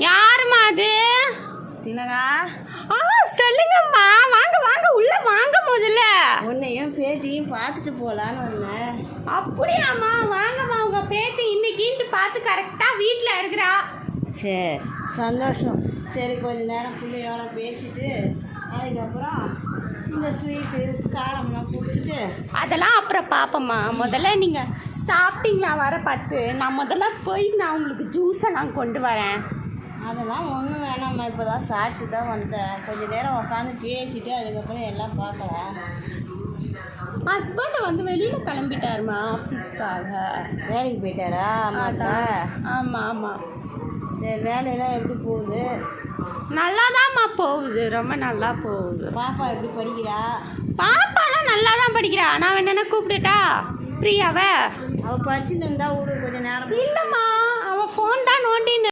யாரும்மா அது? என்னடா? சொல்லுங்கம்மா. வாங்க வாங்க, உள்ள வாங்க. முதல்ல உன்னையும் பேத்தியும் பார்த்துட்டு போகலான்னு வந்தேன். அப்படியாம்மா? வாங்கம்மா. உங்க பேத்தி இன்னைக்கு பார்த்து கரெக்டாக வீட்டில் இருக்கிறா. சரி, சந்தோஷம். சரி, கொஞ்ச நேரம் பிள்ளையோட பேசிட்டு அதுக்கப்புறம் இந்த ஸ்வீட்டு காரம்லாம் கொடுத்துட்டு அதெல்லாம் அப்புறம் பார்ப்போம்மா. முதல்ல நீங்கள் சாப்பிட்டீங்களா? வர பார்த்து நான் முதல்ல போய் நான் உங்களுக்கு ஜூஸை நான் கொண்டு வரேன். அதெல்லாம் ஒன்றும் வேணாம்மா, இப்போ தான் சாப்பிட்டு தான் வந்தேன். கொஞ்சம் நேரம் உட்காந்து பேசிட்டு அதுக்கப்புறம் எல்லாம் பார்க்கலாம். ஹஸ்பண்ட் வெளியில் கிளம்பிட்டாருமா, ஆஃபீஸ்க்காக. வேலைக்கு போயிட்டாரா? ஆமாம் ஆமாம். சரி, வேலையெல்லாம் எப்படி போகுது? நல்லாதாம்மா போகுது, ரொம்ப நல்லா போகுது. பாப்பா எப்படி படிக்கிறா? பாப்பாலாம் நல்லா தான் படிக்கிறா. நான் என்னென்ன கூப்பிட்டுட்டா பிரியாவை? அவள் படிச்சுட்டு இருந்தா விடு கொஞ்சம் நேரம். இல்லைம்மா, அவள் ஃபோன் தான் நோண்டின்னு